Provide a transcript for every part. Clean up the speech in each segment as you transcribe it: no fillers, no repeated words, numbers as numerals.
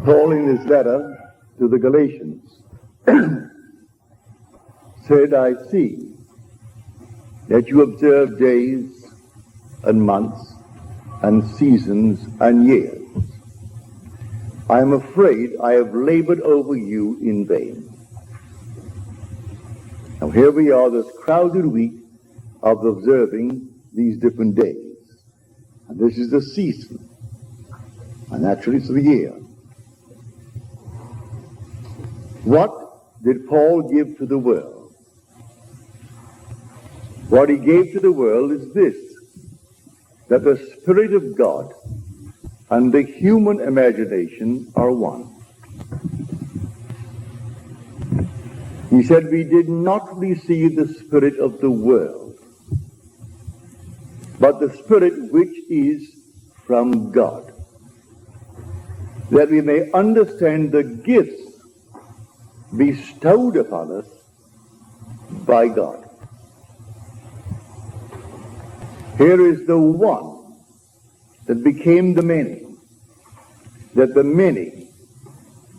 Paul, in his letter to the Galatians, said, I see that you observe days and months and seasons and years. I am afraid I have labored over you in vain. Now here we are, this crowded week of observing these different days. And this is the season. And naturally it's the year. What did Paul give to the world? What he gave to the world is this, that the Spirit of God and the human imagination are one. He said, we did not receive the spirit of the world, but the Spirit which is from God, that we may understand the gifts bestowed upon us by God. Here is the one that became the many, that the many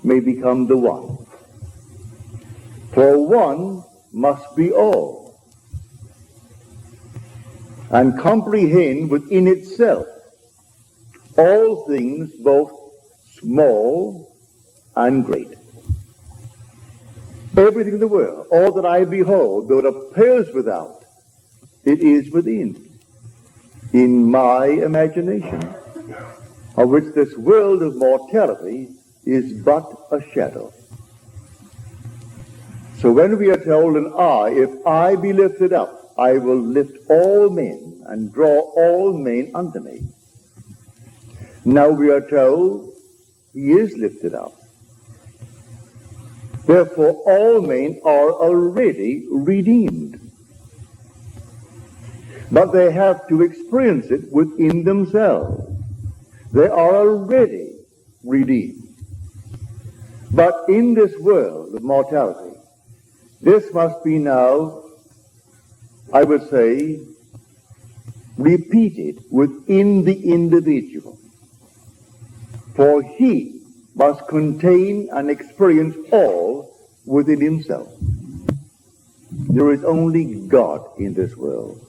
may become the one. For one must be all, and comprehend within itself all things, both small and great. Everything in the world, all that I behold, though it appears without, it is within, in my imagination, of which this world of mortality is but a shadow. So when we are told, if I be lifted up, I will lift all men and draw all men unto me. Now we are told he is lifted up. Therefore all men are already redeemed. But they have to experience it within themselves. They are already redeemed. But in this world of mortality, this must be now, I would say, repeated within the individual. For he must contain and experience all within himself. There is only God in this world.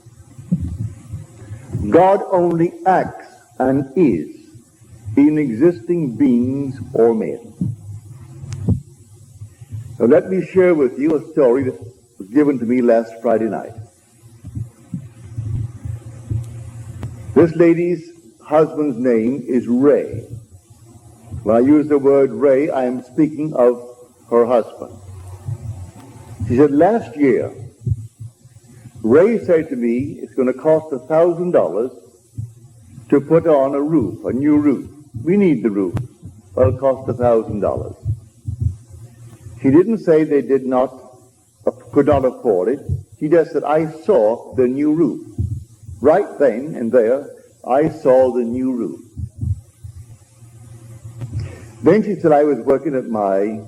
God only acts and is in existing beings or men. So let me share with you a story that was given to me last Friday night. This lady's husband's name is Ray. When I use the word Ray, I am speaking of her husband. She said, last year, Ray said to me, it's going to cost $1,000 to put on a roof, a new roof. We need the roof. Well, it'll cost $1,000. She didn't say they could not afford it. She just said, I saw the new roof. Right then and there, I saw the new roof. Then she said, I was working at my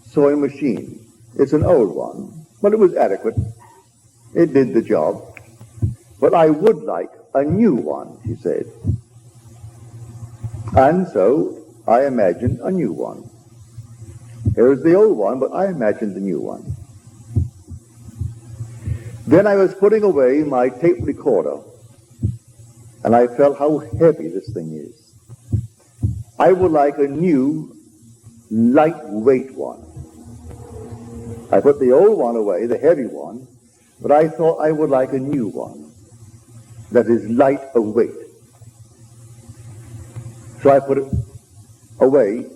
sewing machine. It's an old one, but it was adequate. It did the job. But I would like a new one, she said. And so I imagined a new one. Here's the old one, but I imagined the new one. Then I was putting away my tape recorder, and I felt how heavy this thing is. I would like a new, lightweight one. I put the old one away, the heavy one, but I thought I would like a new one that is light of weight. So I put away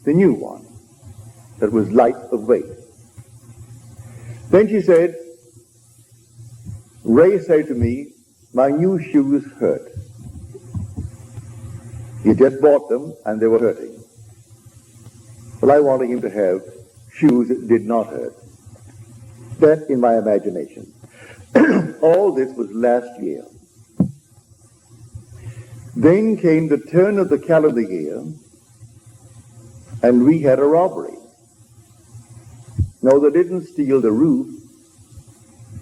the new one that was light of weight. Then she said, Ray said to me, my new shoes hurt. He just bought them and they were hurting. But I wanted him to have shoes that did not hurt. That in my imagination. All this was last year. Then came the turn of the calendar year, and we had a robbery. No, they didn't steal the roof,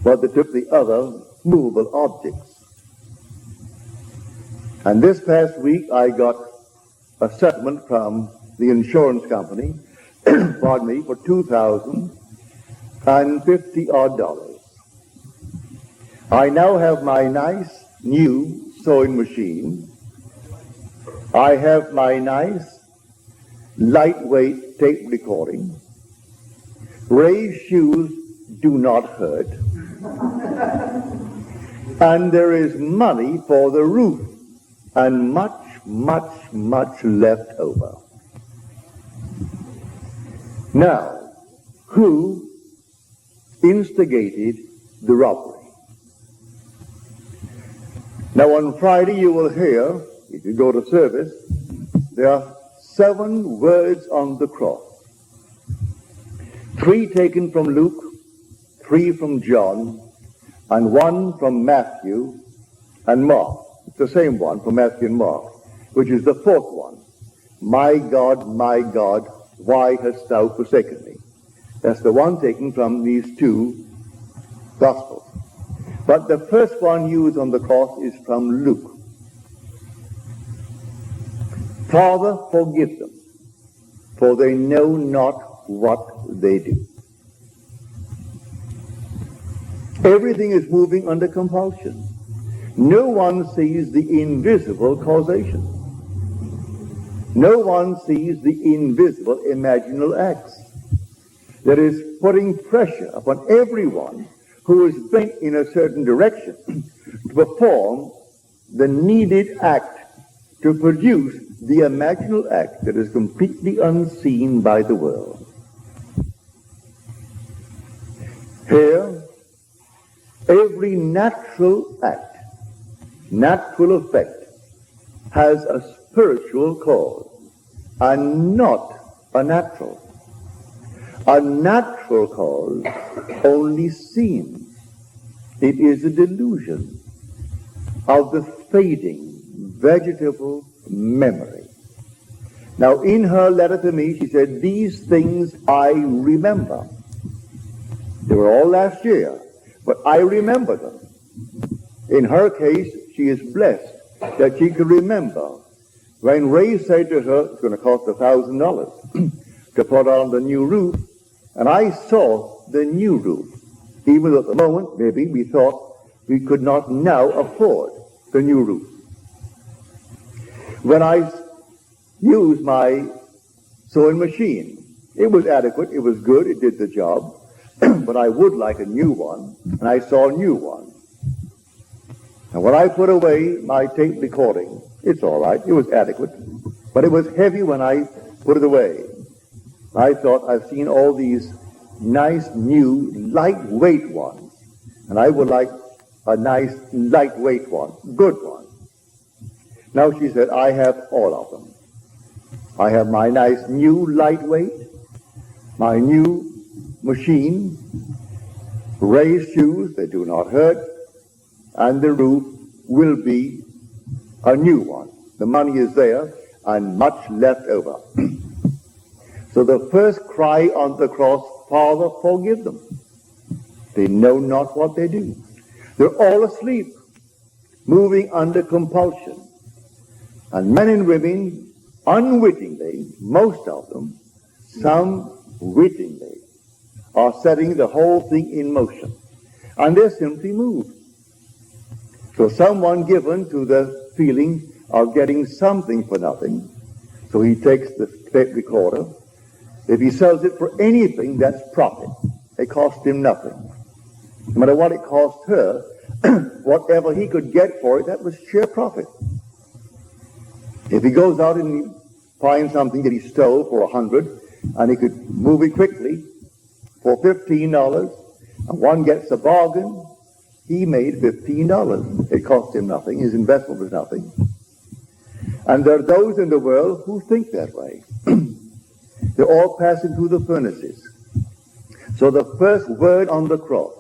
but they took the other movable objects. And this past week I got a settlement from the insurance company, pardon me, for $2,050 odd. I now have my nice new sewing machine. I have my nice lightweight tape recording. Ray's shoes do not hurt. And there is money for the roof and much, much, much left over. Now, who instigated the robbery? Now on Friday you will hear, if you go to service, there are 7 words on the cross. 3 taken from Luke, 3 from John, and 1 from Matthew and Mark. It's the same one from Matthew and Mark, which is the 4th one. My God, why hast thou forsaken me? That's the one taken from these 2 Gospels. But the first one used on the cross is from Luke. Father, forgive them, for they know not what they do. Everything is moving under compulsion. No one sees the invisible causation. No one sees the invisible imaginal acts that is putting pressure upon everyone who is bent in a certain direction to perform the needed act to produce the imaginal act that is completely unseen by the world. Here, every natural act, natural effect, has a spiritual cause and not a natural. A natural cause only seems. It is a delusion of the fading vegetable memory. Now, in her letter to me, she said, these things I remember. They were all last year, but I remember them. In her case, she is blessed that she could remember when Ray said to her, it's going to cost $1,000 to put on the new roof, and I saw the new roof. Even though at the moment, maybe, we thought we could not now afford the new roof. When I used my sewing machine, it was adequate, it was good, it did the job, but I would like a new one, and I saw a new one. And when I put away my tape recording, it's all right, it was adequate, but it was heavy when I put it away. I thought, I've seen all these nice, new, lightweight ones, and I would like a nice, lightweight one, good one. Now she said, I have all of them. I have my nice, new, lightweight, my new machine, raised shoes, they do not hurt, and the roof will be a new one. The money is there, and much left over. So the first cry on the cross, Father, forgive them. They know not what they do. They're all asleep, moving under compulsion. And men and women, unwittingly, most of them, some wittingly, are setting the whole thing in motion. And they're simply moved. So someone given to the feeling of getting something for nothing, so he takes the tape recorder. If he sells it for anything, that's profit. It cost him nothing. No matter what it cost her, whatever he could get for it, that was sheer profit. If he goes out and he finds something that he stole for $100, and he could move it quickly for $15, and one gets a bargain, he made $15. It cost him nothing. His investment was nothing. And there are those in the world who think that way. They're all passing through the furnaces. So the first word on the cross,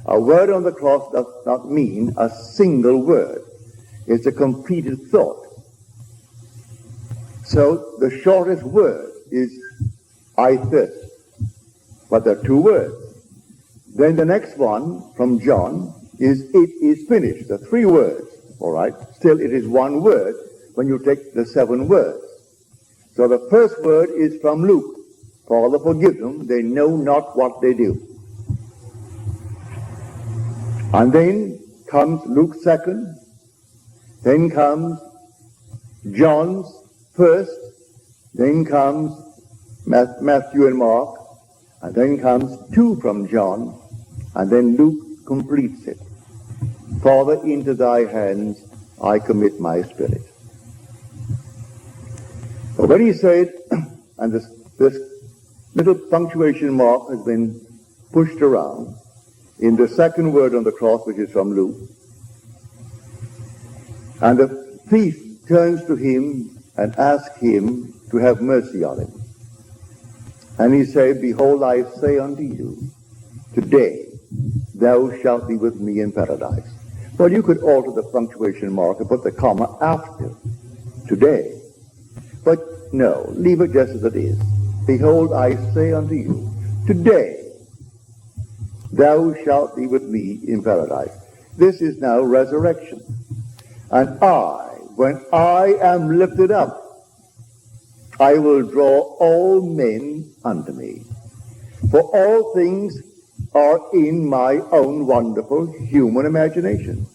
a word on the cross does not mean a single word. It's a completed thought. So the shortest word is, I thirst. But there are 2 words. Then the next one from John is, it is finished. There are 3 words. All right. Still, it is 1 word when you take the 7 words. So the first word is from Luke. Father, forgive them, they know not what they do. And then comes Luke's second, then comes John's first, then comes Matthew and Mark, and then comes two from John, and then Luke completes it. Father, into thy hands I commit my spirit. But when he said, and this little punctuation mark has been pushed around in the second word on the cross, which is from Luke, and the thief turns to him and asks him to have mercy on him. And he said, behold, I say unto you, today thou shalt be with me in paradise. Well, you could alter the punctuation mark and put the comma after today. But no, leave it just as it is. Behold, I say unto you, today thou shalt be with me in paradise. This is now resurrection. And when I am lifted up, I will draw all men unto me. For all things are in my own wonderful human imagination.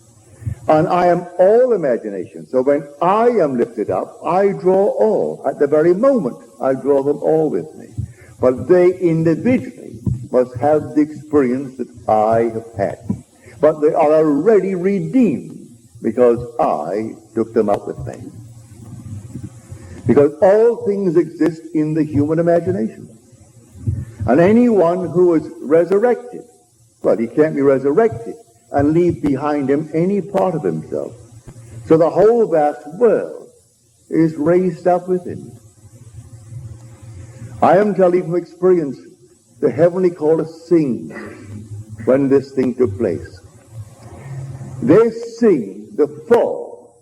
And I am all imagination. So when I am lifted up, I draw all. At the very moment, I draw them all with me. But they individually must have the experience that I have had. But they are already redeemed because I took them up with me. Because all things exist in the human imagination. And anyone who is resurrected, well, he can't be resurrected and leave behind him any part of himself. So the whole vast world is raised up with him. I am telling you from experience, the heavenly chorus sings when this thing took place. They sing the fall,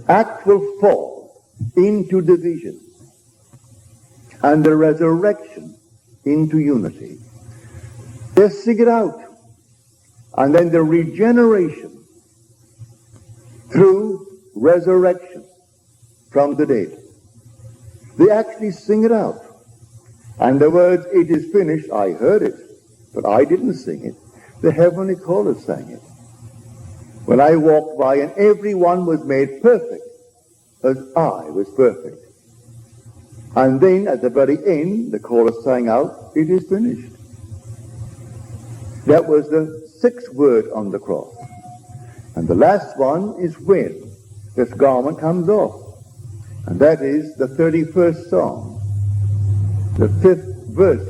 actual fall into division, and the resurrection into unity. They sing it out. And then the regeneration through resurrection from the dead. They actually sing it out. And the words, it is finished, I heard it, but I didn't sing it. The heavenly chorus sang it. When I walked by and everyone was made perfect as I was perfect. And then at the very end, the chorus sang out, it is finished. That was the sixth word on the cross. And the last one is when this garment comes off. And that is the 31st Psalm, the 5th verse.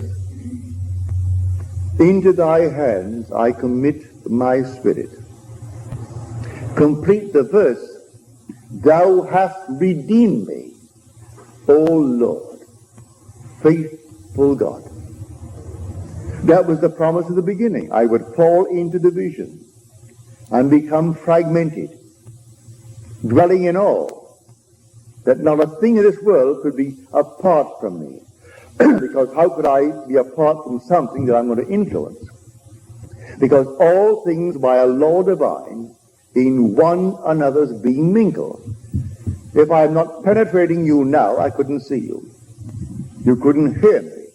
Into thy hands I commit my spirit. Complete the verse. Thou hast redeemed me, O Lord, faithful God. That was the promise of the beginning. I would fall into division and become fragmented, dwelling in awe that not a thing in this world could be apart from me. Because how could I be apart from something that I'm going to influence? Because all things by a law divine in one another's being mingled. If I am not penetrating you now, I couldn't see you. You couldn't hear me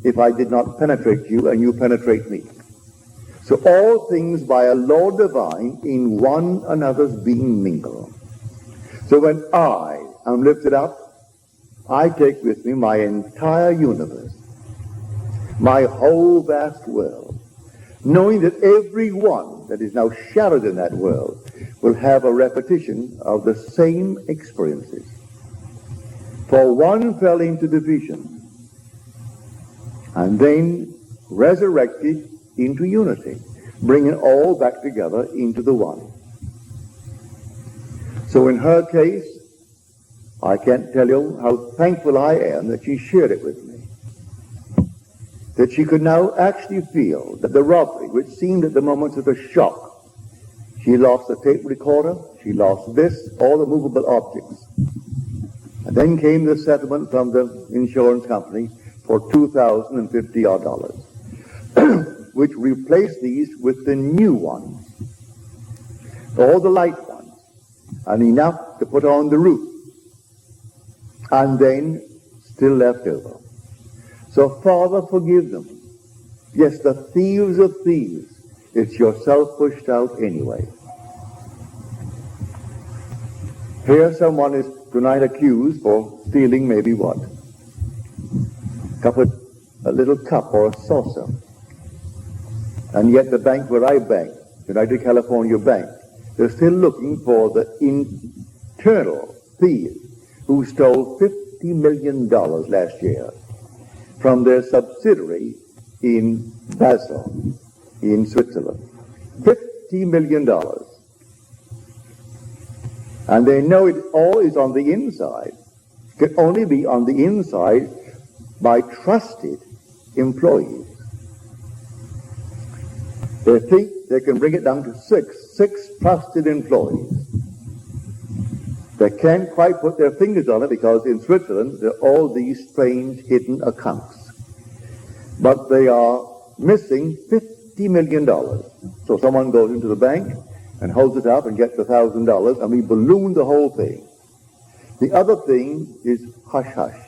if I did not penetrate you and you penetrate me. So all things by a law divine in one another's being mingled. So when I am lifted up, I take with me my entire universe, my whole vast world, knowing that every one that is now shadowed in that world will have a repetition of the same experiences. For one fell into division and then resurrected into unity, bringing all back together into the one. So in her case, I can't tell you how thankful I am that she shared it with me. That she could now actually feel that the robbery, which seemed at the moment of a shock, she lost the tape recorder, she lost this, all the movable objects. And then came the settlement from the insurance company for $2,050, which replaced these with the new ones, all the light ones, and enough to put on the roof. and then still left over. So, Father, forgive them. Yes, the thieves of thieves. It's yourself pushed out anyway. Here someone is tonight accused for stealing maybe what? A little cup or a saucer. And yet the bank where I bank, United California Bank, they're still looking for the internal thief who stole $50 million last year from their subsidiary in Basel, in Switzerland. $50 million. And they know it all is on the inside. It can only be on the inside by trusted employees. They think they can bring it down to six trusted employees. They can't quite put their fingers on it because in Switzerland there are all these strange hidden accounts. But they are missing $50 million. So someone goes into the bank and holds it up and gets $1,000, and we balloon the whole thing. The other thing is hush-hush.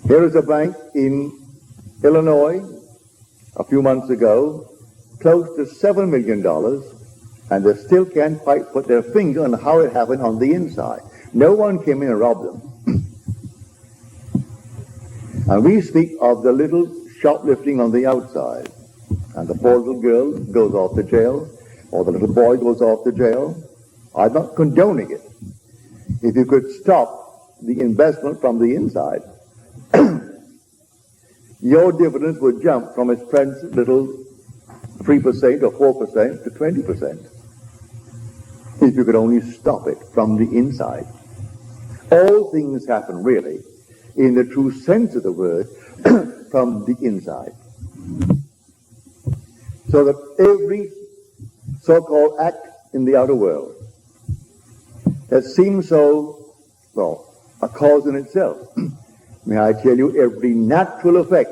Here is a bank in Illinois a few months ago, close to $7 million, and they still can't quite put their finger on how it happened on the inside. No one came in and robbed them. And we speak of the little shoplifting on the outside, and the poor little girl goes off to jail, or the little boy goes off to jail. I'm not condoning it. If you could stop the investment from the inside, your dividends would jump from its present little 3% or 4% to 20%. If you could only stop it from the inside. All things happen really, in the true sense of the word, from the inside. So that every so-called act in the outer world that seems so, well, a cause in itself. May I tell you, every natural effect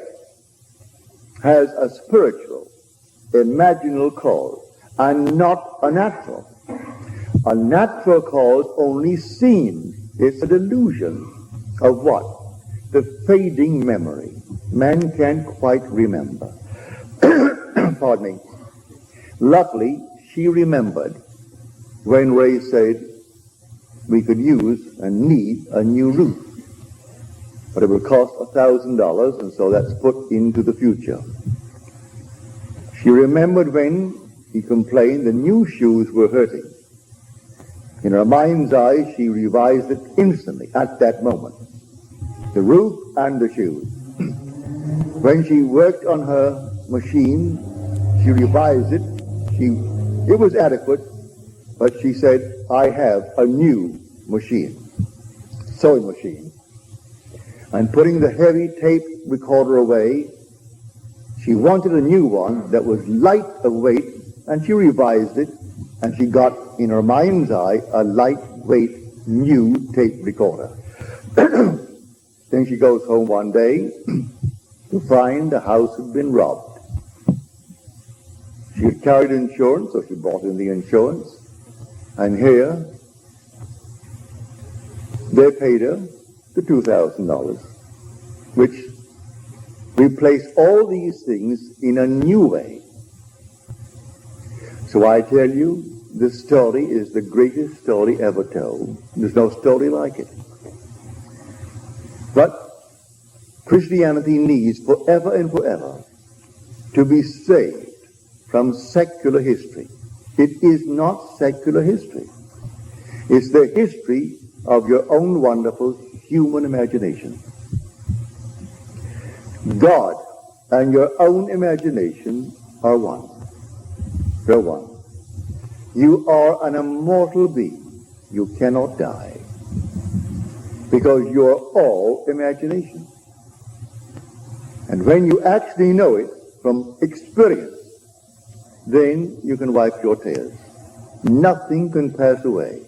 has a spiritual, imaginal cause, and not a natural. A natural cause only seen. It's a delusion of what? The fading memory. Man can't quite remember. Pardon me. Luckily, she remembered when Ray said we could use and need a new roof. But it will cost $1,000, and so that's put into the future. She remembered when he complained the new shoes were hurting. In her mind's eye, she revised it instantly, at that moment. The roof and the shoes. When she worked on her machine, she revised it. It was adequate, but she said, I have a new machine, sewing machine. And putting the heavy tape recorder away, she wanted a new one that was light of weight, and she revised it, and she got, in her mind's eye, a lightweight new tape recorder. Then she goes home one day to find the house had been robbed. She had carried insurance, so she bought in the insurance, and here they paid her the $2,000, which replaced all these things in a new way. So I tell you, this story is the greatest story ever told. There's no story like it. But Christianity needs forever and forever to be saved from secular history. It is not secular history. It's the history of your own wonderful human imagination. God and your own imagination are one. They're one. You are an immortal being. You cannot die. Because you're all imagination. And when you actually know it from experience, then you can wipe your tears. Nothing can pass away.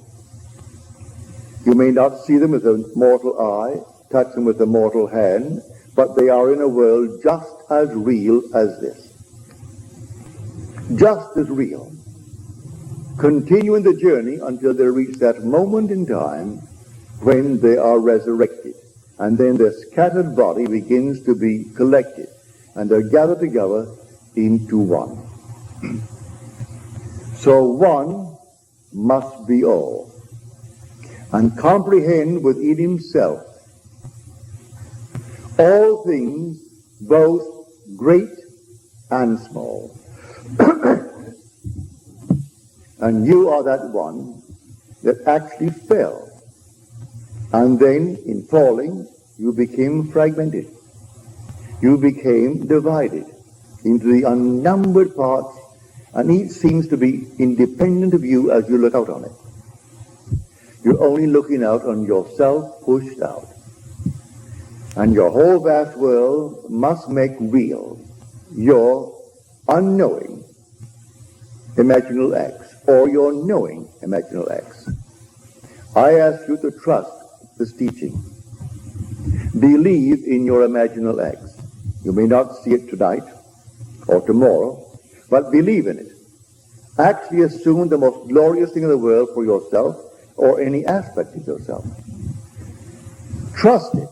You may not see them with a mortal eye, touch them with a mortal hand, but they are in a world just as real as this. Just as real. Continuing the journey until they reach that moment in time when they are resurrected. And then their scattered body begins to be collected, and they're gathered together into one. So one must be all, and comprehend within himself all things, both great and small. And you are that one that actually fell. And then, in falling, you became fragmented. You became divided into the unnumbered parts, and each seems to be independent of you as you look out on it. You're only looking out on yourself pushed out. And your whole vast world must make real your unknowing imaginal acts, or your knowing imaginal acts. I ask you to trust this teaching. Believe in your imaginal acts. You may not see it tonight or tomorrow, but believe in it. Actually assume the most glorious thing in the world for yourself or any aspect of yourself. Trust it.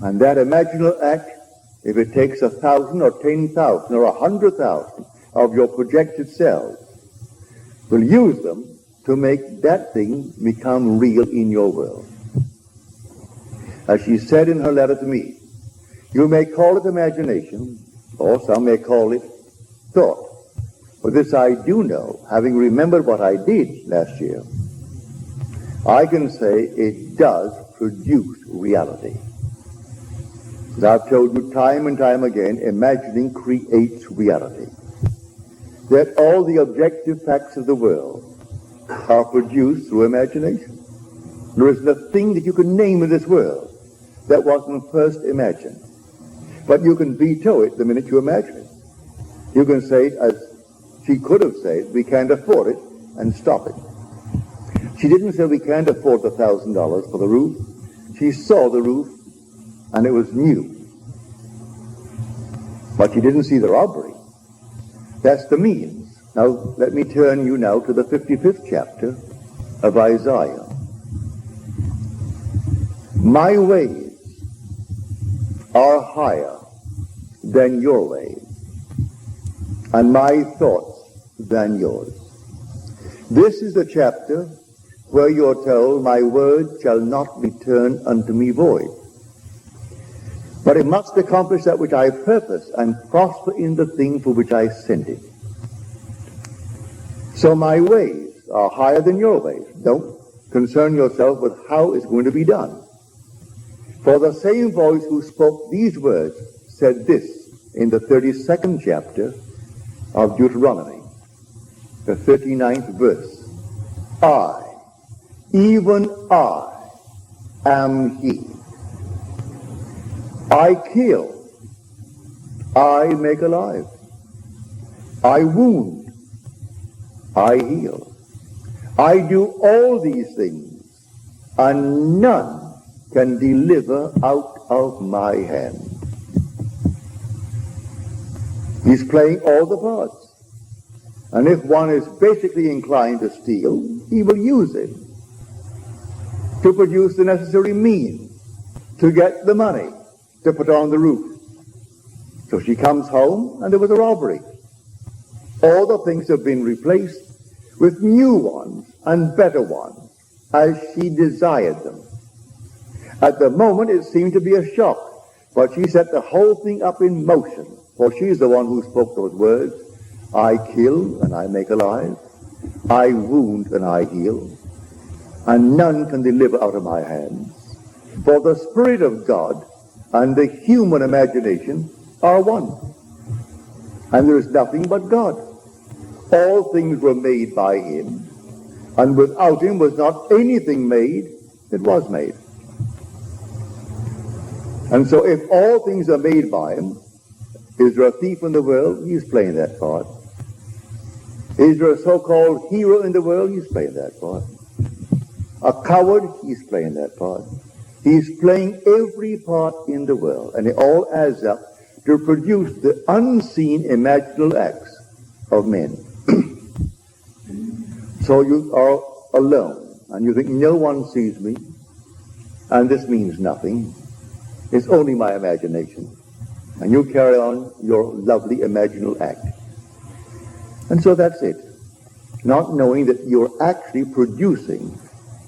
And that imaginal act, if it takes 1,000 or 10,000 or 100,000 of your projected selves, will use them to make that thing become real in your world. As she said in her letter to me, you may call it imagination, or some may call it thought. But this I do know, having remembered what I did last year, I can say it does produce reality. As I've told you time and time again, imagining creates reality. That all the objective facts of the world are produced through imagination. There isn't a thing that you can name in this world that wasn't first imagined. But you can veto it the minute you imagine it. You can say, as she could have said, we can't afford it, and stop it. She didn't say we can't afford the $1,000 for the roof. She saw the roof, and it was new. But she didn't see the robbery. That's the means. Now, let me turn you now to the 55th chapter of Isaiah. My ways are higher than your ways, and my thoughts than yours. This is the chapter where you're told, my word shall not return unto me void, but it must accomplish that which I purpose and prosper in the thing for which I sent it. So my ways are higher than your ways. Don't concern yourself with how it's going to be done. For the same voice who spoke these words said this in the 32nd chapter of Deuteronomy, the 39th verse. I, even I, am he. I kill, I make alive. I wound, I heal. I do all these things, and none can deliver out of my hand. He's playing all the parts. And if one is basically inclined to steal, he will use it to produce the necessary means to get the money to put on the roof. So she comes home and there was a robbery. All the things have been replaced with new ones and better ones as she desired them. At the moment it seemed to be a shock, but she set the whole thing up in motion, for she's the one who spoke those words. I kill and I make alive. I wound and I heal. And none can deliver out of my hands. For the Spirit of God and the human imagination are one. And there is nothing but God. All things were made by him, and without him was not anything made that was made. And so if all things are made by him, is there a thief in the world? He's playing that part. Is there a so-called hero in the world? He's playing that part. A coward? He's playing that part. He's playing every part in the world, and it all adds up to produce the unseen imaginal acts of men. So you are alone, and you think no one sees me, and this means nothing. It's only my imagination. And you carry on your lovely imaginal act. And so that's it. Not knowing that you're actually producing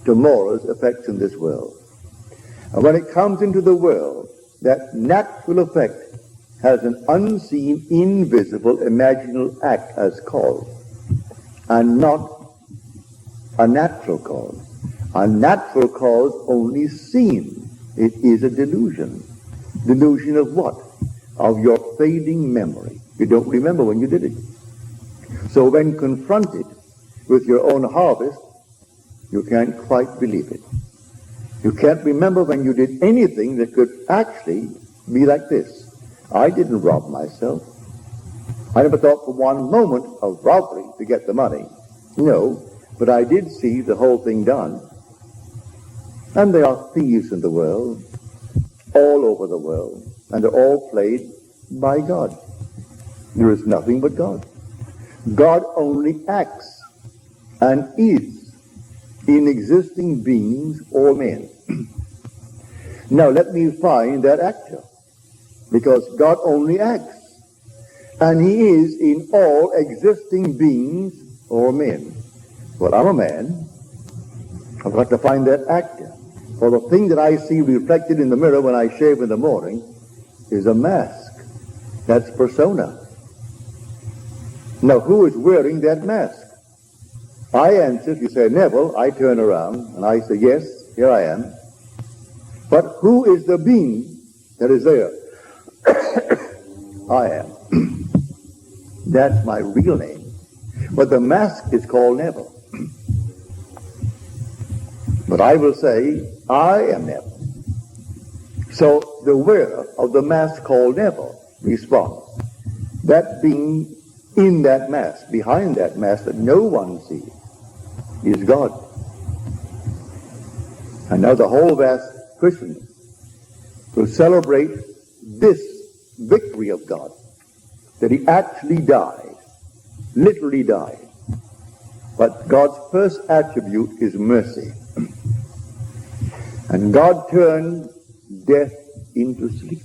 tomorrow's effects in this world. And when it comes into the world, that natural effect has an unseen, invisible, imaginal act as cause, and not a natural cause. A natural cause only seen. It is a delusion. Delusion of what? Of your fading memory. You don't remember when you did it. So when confronted with your own harvest, you can't quite believe it. You can't remember when you did anything that could actually be like this. I didn't rob myself. I never thought for one moment of robbery to get the money. No, but I did see the whole thing done. And there are thieves in the world, all over the world, and they're all played by God. There is nothing but God. God only acts and is in existing beings or men. Now let me find that actor, because God only acts, and he is in all existing beings or men. Well, I'm a man. I've got to find that actor. For the thing that I see reflected in the mirror when I shave in the morning is a mask. That's persona. Now, who is wearing that mask? I answer, if you say, Neville, I turn around and I say, yes, here I am. But who is the being that is there? I am. That's my real name. But the mask is called Neville. But I will say, I am Neville. So the wearer of the mask called Neville responds. That being in that mask, behind that mask that no one sees, is God. And now the whole vast Christendom will celebrate this victory of God, that he actually died, literally died. But God's first attribute is mercy. And God turned death into sleep.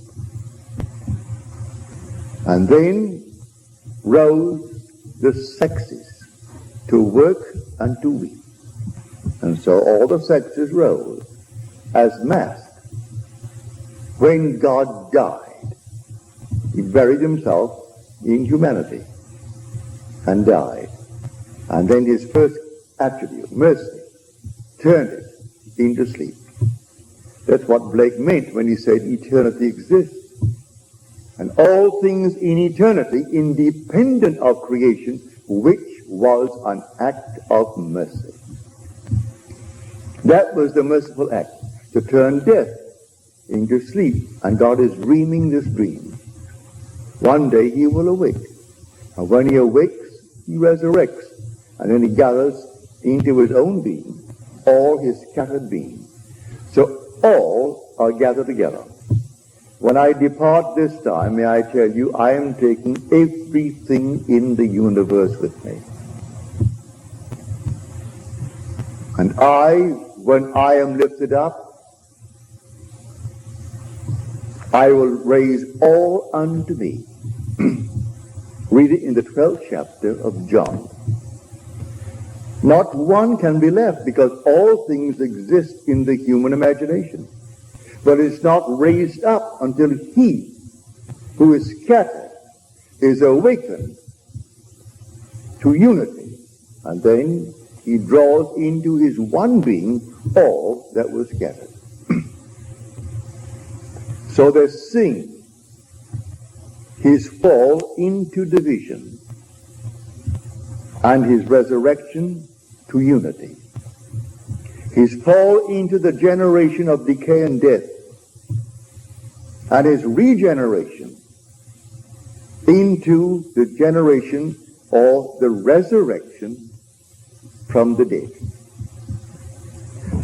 And then rose the sexes to work and to weep. And so all the sexes rose as masks. When God died, he buried himself in humanity and died. And then his first attribute, mercy, turned it into sleep. That's what Blake meant when he said eternity exists. And all things in eternity independent of creation, which was an act of mercy. That was the merciful act, to turn death into sleep. And God is dreaming this dream. One day he will awake. And when he awakes, he resurrects. And then he gathers into his own being all his scattered being. So all are gathered together. When I depart this time, may I tell you, I am taking everything in the universe with me. And when I am lifted up, I will raise all unto me. Read it in the 12th chapter of John. Not one can be left, because all things exist in the human imagination. But it's not raised up until he who is scattered is awakened to unity. And then he draws into his one being all that was scattered. So they sing his fall into division and his resurrection to unity. His fall into the generation of decay and death, and his regeneration into the generation or the resurrection from the dead.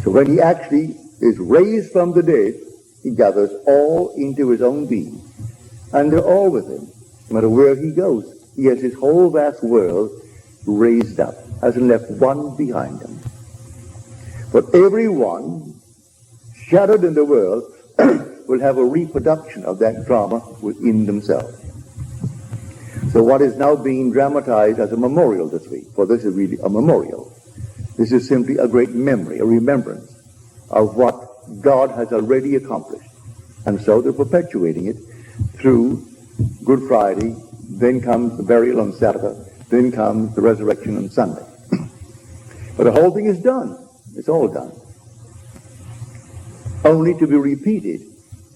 So when he actually is raised from the dead, he gathers all into his own being, and they're all with him. No matter where he goes, he has his whole vast world raised up, hasn't left one behind him. But everyone shattered in the world will have a reproduction of that drama within themselves. So what is now being dramatized as a memorial this week, for this is really a memorial. This is simply a great memory, a remembrance of what God has already accomplished. And so they're perpetuating it through Good Friday, then comes the burial on Saturday, then comes the resurrection on Sunday. But the whole thing is done. It's all done. Only to be repeated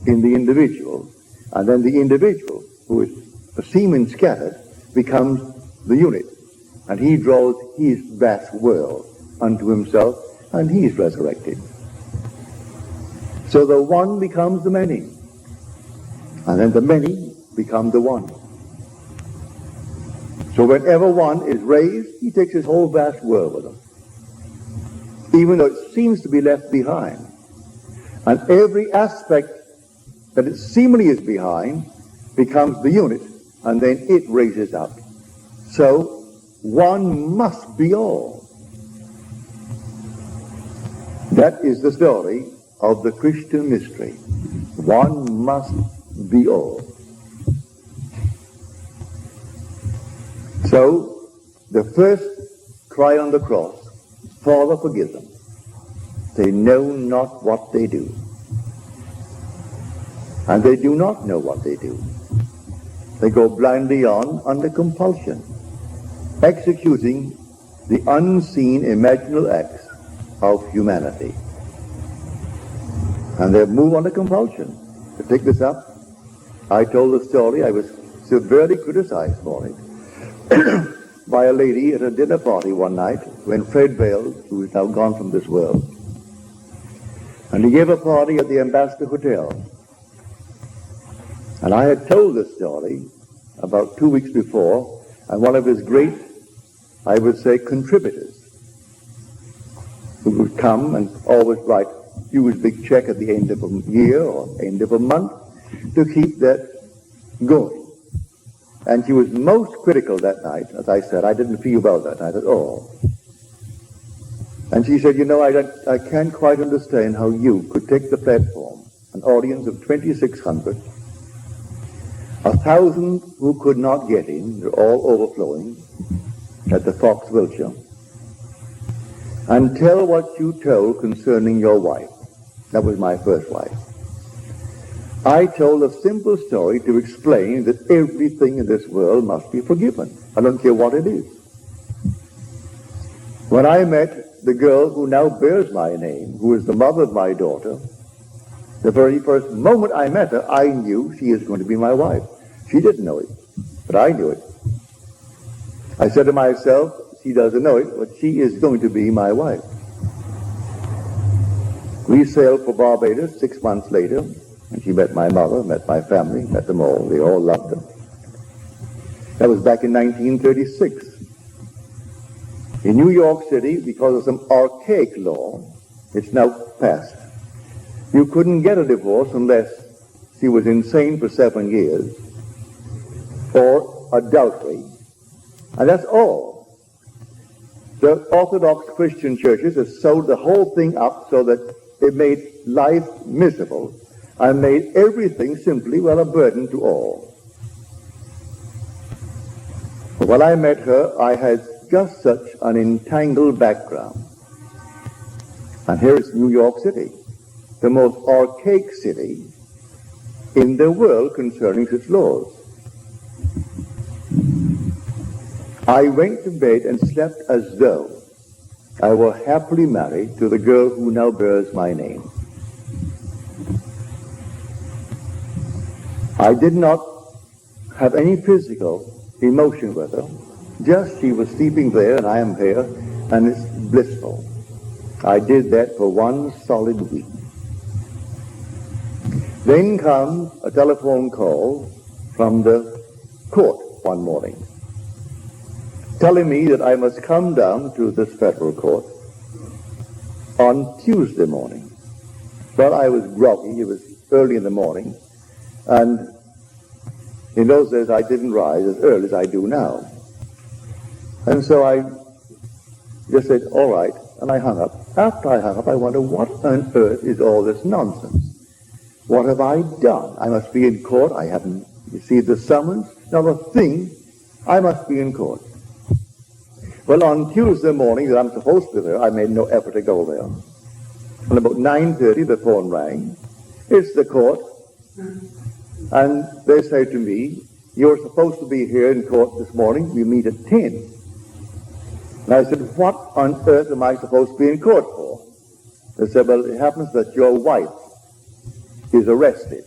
in the individual, and then the individual, who is a semen scattered, becomes the unit, and he draws his vast world unto himself, and he is resurrected. So the one becomes the many, and then the many become the one. So whenever one is raised, he takes his whole vast world with him, even though it seems to be left behind. And every aspect that it seemingly is behind becomes the unit, and then it raises up. So one must be all. That is the story of the Christian mystery. One must be all. So the first cry on the cross, Father, forgive them. They know not what they do. And they do not know what they do. They go blindly on under compulsion, executing the unseen imaginal acts of humanity. And they move under compulsion. To pick this up, I told the story. I was severely criticized for it by a lady at a dinner party one night when Fred Bales, who is now gone from this world, and he gave a party at the Ambassador Hotel. And I had told this story about 2 weeks before, and one of his great, I would say, contributors, who would come and always write a huge big check at the end of a year or end of a month to keep that going. And she was most critical that night. As I said, I didn't feel well that night at all. And she said, you know, I can't quite understand how you could take the platform, an audience of 2,600, 1,000 who could not get in, they're all overflowing, at the Fox Wilshire, and tell what you told concerning your wife. That was my first wife. I told a simple story to explain that everything in this world must be forgiven. I don't care what it is. When I met the girl who now bears my name, who is the mother of my daughter, the very first moment I met her, I knew she is going to be my wife. She didn't know it, but I knew it. I said to myself, she doesn't know it, but she is going to be my wife. We sailed for Barbados 6 months later, and she met my mother, met my family, met them all. They all loved her. That was back in 1936. In New York City, because of some archaic law, it's now passed. You couldn't get a divorce unless she was insane for 7 years, or adultery, and that's all. The Orthodox Christian churches have sewed the whole thing up so that it made life miserable and made everything simply, well, a burden to all. But when I met her, I had just such an entangled background. And here is New York City, the most archaic city in the world concerning its laws. I went to bed and slept as though I were happily married to the girl who now bears my name. I did not have any physical emotion with her. Just she was sleeping there and I am here, and it's blissful. I did that for 1 solid week. Then comes a telephone call from the court one morning, telling me that I must come down to this federal court on Tuesday morning. Well, I was groggy. It was early in the morning, and in those days I didn't rise as early as I do now. And so I just said, all right, and I hung up. After I hung up, I wondered, what on earth is all this nonsense? What have I done? I must be in court. I haven't received the summons. Not a thing. I must be in court. Well, on Tuesday morning that I'm supposed to be there, I made no effort to go there. And about 9:30, the phone rang. It's the court. And they say to me, you're supposed to be here in court this morning. We meet at 10. And I said, what on earth am I supposed to be in court for? They said, well, it happens that your wife is arrested.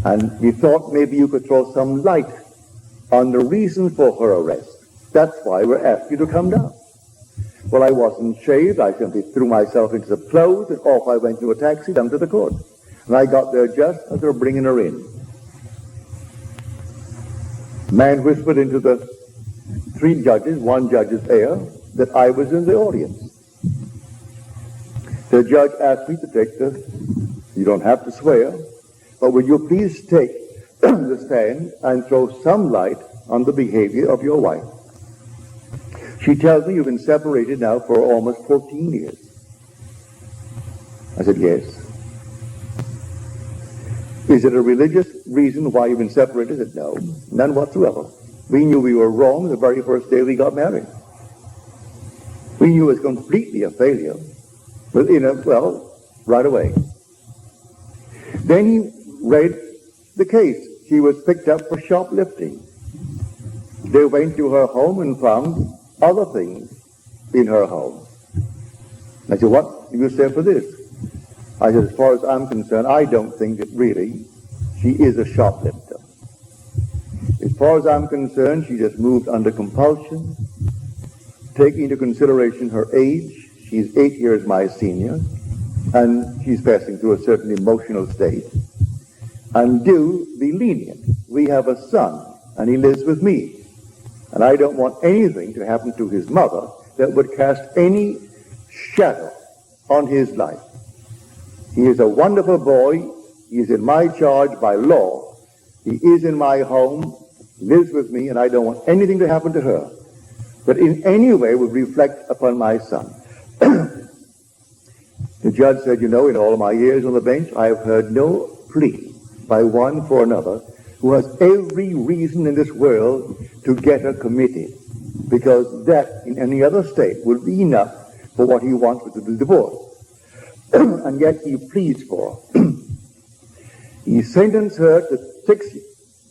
And we thought maybe you could throw some light on the reason for her arrest. That's why we're asking you to come down. Well, I wasn't shaved. I simply threw myself into the clothes and off I went to a taxi down to the court. And I got there just as they were bringing her in. Man whispered into the three judges, one judge's ear, that I was in the audience. The judge asked me to take you don't have to swear, but will you please take the stand and throw some light on the behavior of your wife? She tells me you've been separated now for almost 14 years. I said, yes. Is it a religious reason why you've been separated? I said, no, none whatsoever. We knew we were wrong the very first day we got married. We knew it was completely a failure. Right away. Then he read the case. She was picked up for shoplifting. They went to her home and found other things in her home. I said, what do you say for this? I said, as far as I'm concerned, I don't think that really she is a shoplifter. As far as I'm concerned, she just moved under compulsion, taking into consideration her age. She's 8 years my senior, and she's passing through a certain emotional state. And do be lenient. We have a son, and he lives with me. And I don't want anything to happen to his mother that would cast any shadow on his life. He is a wonderful boy. He is in my charge by law. He is in my home, lives with me, and I don't want anything to happen to her that in any way would reflect upon my son. The judge said, in all of my years on the bench, I have heard no plea by one for another who has every reason in this world to get her committed, because that in any other state would be enough for what he wants with the divorce. And yet he pleads for her. He sentenced her to 6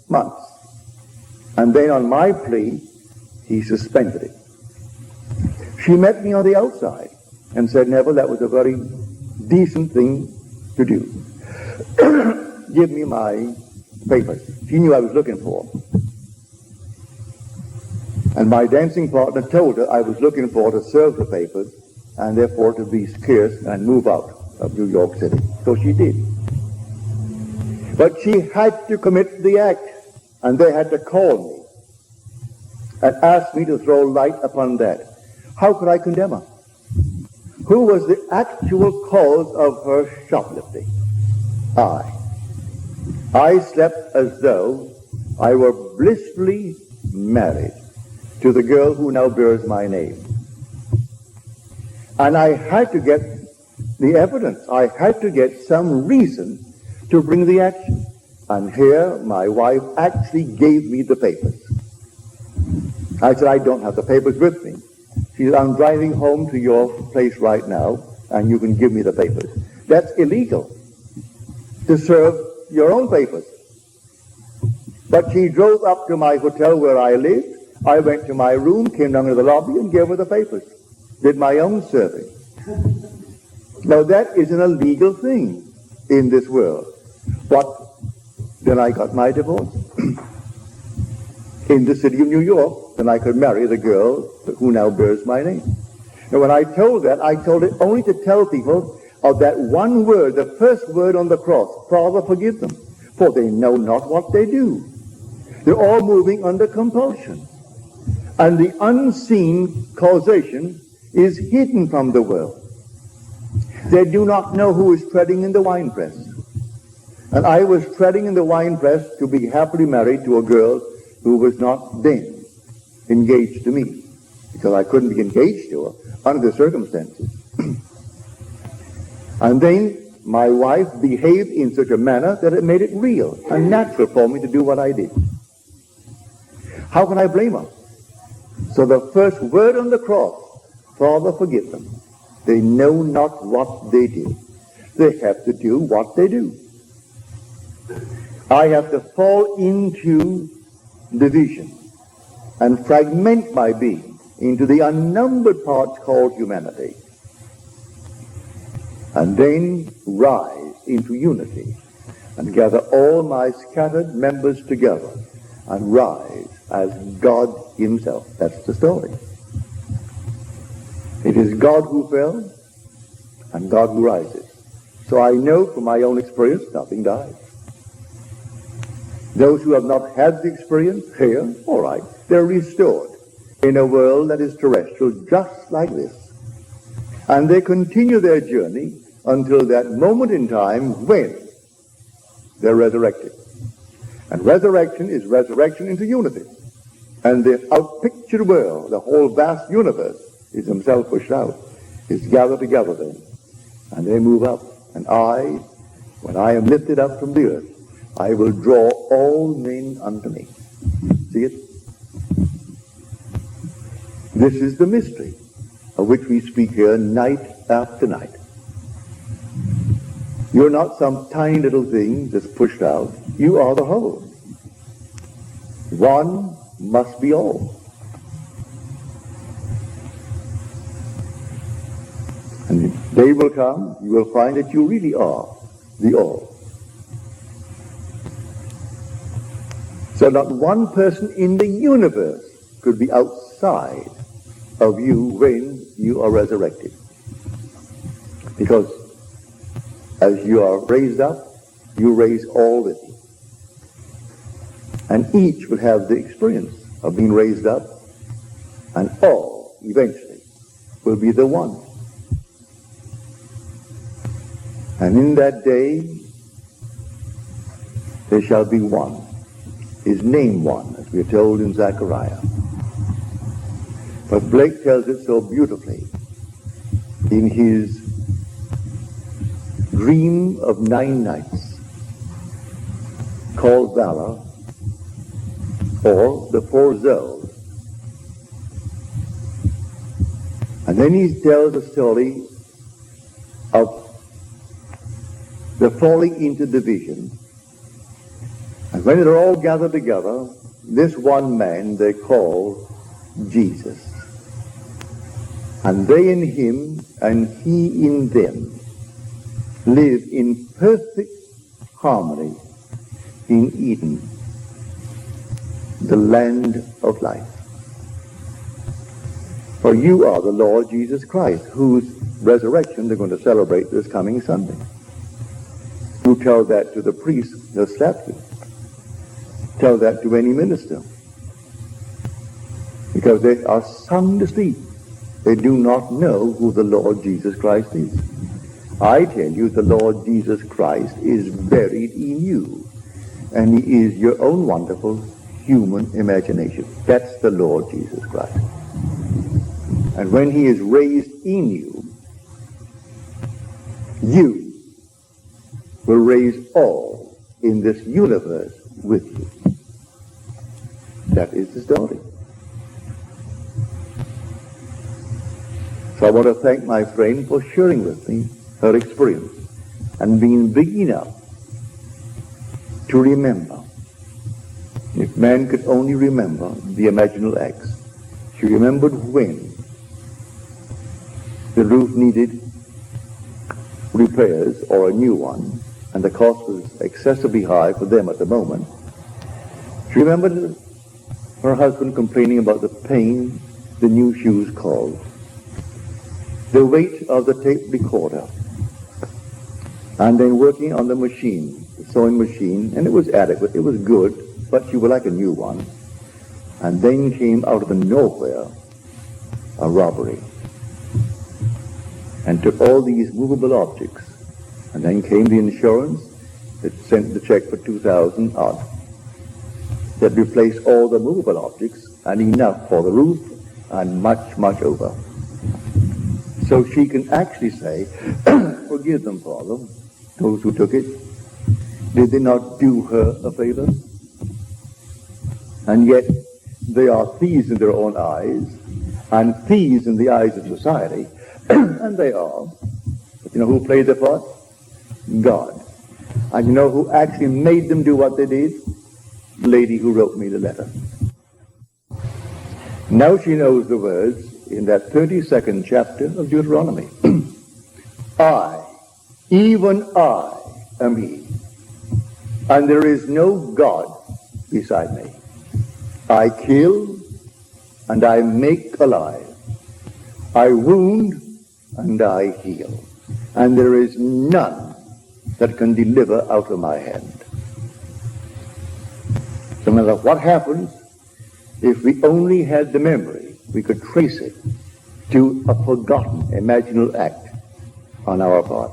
months, and then on my plea he suspended it. She met me on the outside and said, Neville, that was a very decent thing to do. Give me my papers. She knew I was looking for. And my dancing partner told her I was looking for to serve the papers and therefore to be scarce and move out of New York City. So she did. But she had to commit the act, and they had to call me and ask me to throw light upon that. How could I condemn her? Who was the actual cause of her shoplifting? I slept as though I were blissfully married to the girl who now bears my name. And I had to get the evidence. I had to get some reason to bring the action. And here my wife actually gave me the papers. I said, I don't have the papers with me. She said, I'm driving home to your place right now, and you can give me the papers. That's illegal, to serve your own papers. But she drove up to my hotel where I lived. I went to my room, came down to the lobby, and gave her the papers. Did my own serving. Now that is an illegal thing in this world. But then I got my divorce in the city of New York, then I could marry the girl who now bears my name. And when I told that, I told it only to tell people of that one word, the first word on the cross, Father, forgive them, for they know not what they do. They're all moving under compulsion. And the unseen causation is hidden from the world. They do not know who is treading in the winepress. And I was treading in the winepress to be happily married to a girl who was not then engaged to me. because I couldn't be engaged to her under the circumstances. And then my wife behaved in such a manner that it made it real and natural for me to do what I did. How can I blame her? So the first word on the cross, Father, forgive them. They know not what they do. They have to do what they do. I have to fall into division and fragment my being into the unnumbered parts called humanity, and then rise into unity and gather all my scattered members together and rise as God himself. That's the story. It is God who fell and God who rises. So I know from my own experience, nothing dies. Those who have not had the experience here, all right, they're restored in a world that is terrestrial, just like this. And they continue their journey until that moment in time when they're resurrected. And resurrection is resurrection into unity. And the outpictured world, the whole vast universe, is himself pushed out, is gathered together then. And they move up. And I, when I am lifted up from the earth, I will draw all men unto me. See it? This is the mystery of which we speak here night after night. You're not some tiny little thing that's pushed out. You are the whole. One must be all. And the day will come, you will find that you really are the all. So not one person in the universe could be outside of you when you are resurrected. Because as you are raised up, you raise all with you. And each will have the experience of being raised up, and all, eventually, will be the one. And in that day, there shall be one. His name one, as we are told in Zechariah. But Blake tells it so beautifully in his dream of 9 nights, called Valor, or the 4 zones. And then he tells a story of the falling into division. And when they're all gathered together, this one man they call Jesus. And they in him and he in them live in perfect harmony in Eden, the land of life. For you are the Lord Jesus Christ, whose resurrection they're going to celebrate this coming Sunday. You tell that to the priest that slapped you. Tell that to any minister. Because they are sound asleep. They do not know who the Lord Jesus Christ is. I tell you, the Lord Jesus Christ is buried in you. And he is your own wonderful human imagination. That's the Lord Jesus Christ. And when he is raised in you, you will raise all in this universe with you. That is the story. So I want to thank my friend for sharing with me her experience and being big enough to remember. If man could only remember the imaginal acts. She remembered when the roof needed repairs or a new one, and the cost was excessively high for them at the moment. She remembered her husband complaining about the pain the new shoes caused, the weight of the tape recorder, and then working on the machine, the sewing machine, and it was adequate, it was good, but she would like a new one. And then came out of the nowhere a robbery and took all these movable objects. And then came the insurance that sent the check for $2,000 odd that replaced all the movable objects and enough for the roof and much, much over. So she can actually say, forgive them, Father, those who took it. Did they not do her a favor? And yet they are thieves in their own eyes and thieves in the eyes of society. And they are. But you know who played the part? God. And you know who actually made them do what they did? The lady who wrote me the letter. Now she knows the words in that 32nd chapter of Deuteronomy. I, even I, am he, and there is no God beside me. I kill, and I make alive. I wound, and I heal. And there is none that can deliver out of my hand. So no matter what happens, if we only had the memory, we could trace it to a forgotten imaginal act on our part.